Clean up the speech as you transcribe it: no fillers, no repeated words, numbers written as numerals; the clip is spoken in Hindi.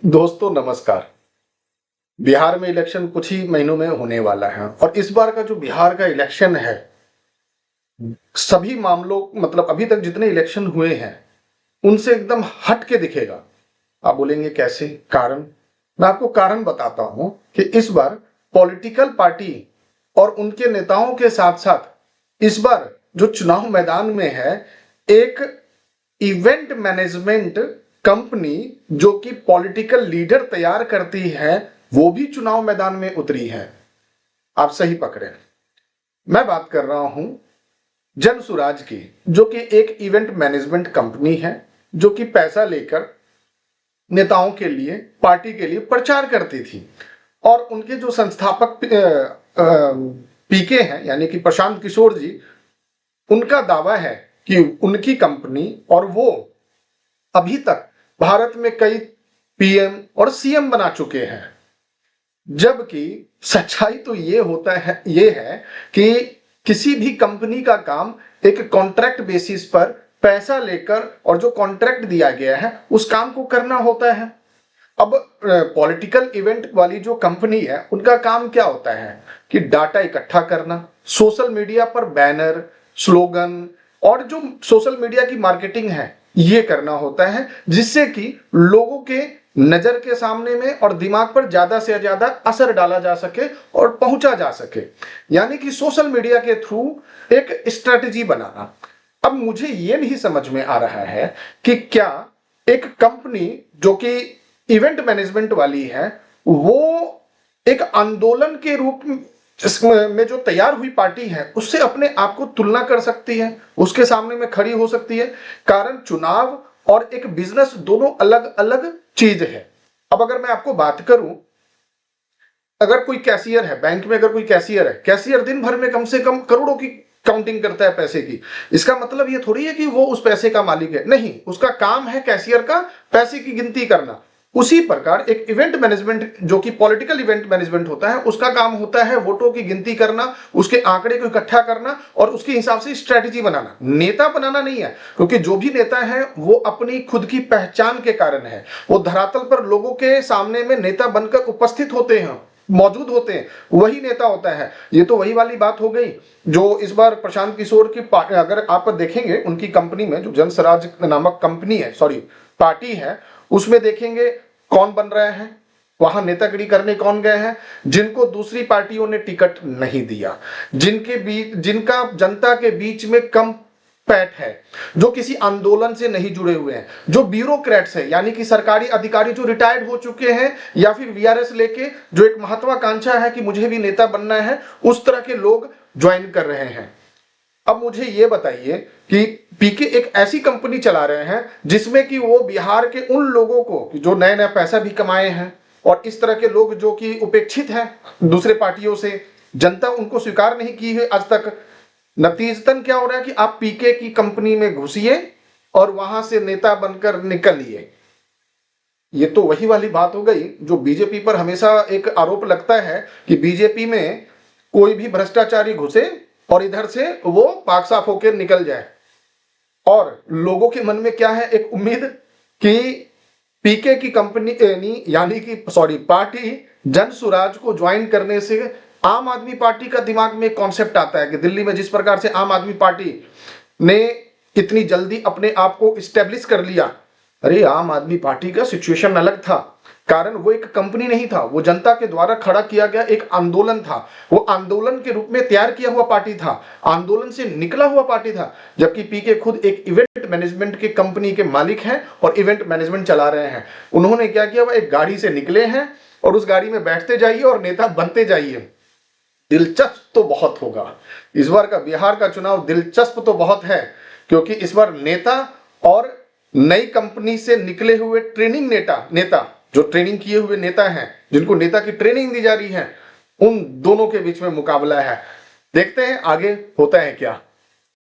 दोस्तों नमस्कार। बिहार में इलेक्शन कुछ ही महीनों में होने वाला है और इस बार का जो बिहार का इलेक्शन है, सभी मामलों मतलब अभी तक जितने इलेक्शन हुए हैं उनसे एकदम हट के दिखेगा। आप बोलेंगे कैसे? कारण मैं आपको कारण बताता हूं कि इस बार पॉलिटिकल पार्टी और उनके नेताओं के साथ साथ इस बार जो चुनाव मैदान में है, एक इवेंट मैनेजमेंट कंपनी जो कि पॉलिटिकल लीडर तैयार करती है, वो भी चुनाव मैदान में उतरी है। आप सही पकड़े, मैं बात कर रहा हूं जनसुराज की, जो कि एक इवेंट मैनेजमेंट कंपनी है जो कि पैसा लेकर नेताओं के लिए, पार्टी के लिए प्रचार करती थी। और उनके जो संस्थापक पीके हैं यानी कि प्रशांत किशोर जी, उनका दावा है कि उनकी कंपनी और वो अभी तक भारत में कई पीएम और सीएम बना चुके हैं। जबकि सच्चाई तो ये है कि किसी भी कंपनी का काम एक कॉन्ट्रैक्ट बेसिस पर पैसा लेकर और जो कॉन्ट्रैक्ट दिया गया है उस काम को करना होता है। अब पॉलिटिकल इवेंट वाली जो कंपनी है उनका काम क्या होता है कि डाटा इकट्ठा करना, सोशल मीडिया पर बैनर, स्लोगन और जो सोशल मीडिया की मार्केटिंग है ये करना होता है, जिससे कि लोगों के नजर के सामने में और दिमाग पर ज्यादा से ज्यादा असर डाला जा सके और पहुंचा जा सके, यानी कि सोशल मीडिया के थ्रू एक स्ट्रेटजी बनाना। अब मुझे ये नहीं समझ में आ रहा है कि क्या एक कंपनी जो कि इवेंट मैनेजमेंट वाली है, वो एक आंदोलन के रूप में जो तैयार हुई पार्टी है उससे अपने आप को तुलना कर सकती है, उसके सामने में खड़ी हो सकती है। कारण चुनाव और एक बिजनेस दोनों अलग अलग चीज है। अब अगर मैं आपको बात करूं, अगर कोई कैशियर है बैंक में, अगर कोई कैशियर है, कैशियर दिन भर में कम से कम करोड़ों की काउंटिंग करता है पैसे की। इसका मतलब ये थोड़ी है कि वो उस पैसे का मालिक है, नहीं, उसका काम है कैशियर का पैसे की गिनती करना। उसी प्रकार एक इवेंट मैनेजमेंट जो कि पॉलिटिकल इवेंट मैनेजमेंट होता है, उसका काम होता है वोटों की गिनती करना, उसके आंकड़े को इकट्ठा करना और उसके हिसाब से स्ट्रेटजी बनाना। नेता बनाना नहीं है, क्योंकि जो भी नेता है वो अपनी खुद की पहचान के कारण है, वो धरातल पर लोगों के सामने में नेता बनकर उपस्थित होते हैं, मौजूद होते हैं, वही नेता होता है। ये तो वही वाली बात हो गई जो इस बार प्रशांत किशोर की अगर आप देखेंगे उनकी कंपनी में जो जनसराज नामक कंपनी है, सॉरी पार्टी है, उसमें देखेंगे कौन बन रहा है, वहां नेतागिरी करने कौन गए हैं? जिनको दूसरी पार्टियों ने टिकट नहीं दिया, जिनका जनता के बीच में कम पैठ है, जो किसी आंदोलन से नहीं जुड़े हुए हैं, जो ब्यूरोक्रेट्स है यानी कि सरकारी अधिकारी जो रिटायर्ड हो चुके हैं या फिर वीआरएस लेके जो एक महत्वाकांक्षा है कि मुझे भी नेता बनना है, उस तरह के लोग ज्वाइन कर रहे हैं। अब मुझे ये बताइए कि पीके एक ऐसी कंपनी चला रहे हैं जिसमें कि वो बिहार के उन लोगों को जो नया नया पैसा भी कमाए हैं और इस तरह के लोग जो कि उपेक्षित हैं दूसरे पार्टियों से, जनता उनको स्वीकार नहीं की है आज तक। नतीजतन क्या हो रहा है कि आप पीके की कंपनी में घुसिए और वहां से नेता बनकर निकलिए। ये तो वही वाली बात हो गई जो बीजेपी पर हमेशा एक आरोप लगता है कि बीजेपी में कोई भी भ्रष्टाचारी घुसे और इधर से वो पाक साफ होकर निकल जाए। और लोगों के मन में क्या है? एक उम्मीद कि पीके की कंपनी यानी कि सॉरी पार्टी जनसुराज को ज्वाइन करने से आम आदमी पार्टी का दिमाग में कॉन्सेप्ट आता है कि दिल्ली में जिस प्रकार से आम आदमी पार्टी ने इतनी जल्दी अपने आप को स्टेब्लिश कर लिया, अरे आम आदमी पार्टी का सिचुएशन अलग था। कारण वो एक कंपनी नहीं था, वो जनता के द्वारा खड़ा किया गया एक आंदोलन था, वो आंदोलन के रूप में तैयार किया हुआ पार्टी था, आंदोलन से निकला हुआ पार्टी था। जबकि पीके खुद एक इवेंट मैनेजमेंट के कंपनी के मालिक हैं और इवेंट मैनेजमेंट चला रहे हैं। उन्होंने क्या किया? वो एक गाड़ी से निकले हैं और उस गाड़ी में बैठते जाइए और नेता बनते जाइए। दिलचस्प तो बहुत होगा, इस बार का बिहार का चुनाव दिलचस्प तो बहुत है, क्योंकि इस बार नेता और नई कंपनी से निकले हुए ट्रेनिंग नेता जो ट्रेनिंग किए हुए नेता हैं, जिनको नेता की ट्रेनिंग दी जा रही है, उन दोनों के बीच में मुकाबला है। देखते हैं आगे होता है क्या।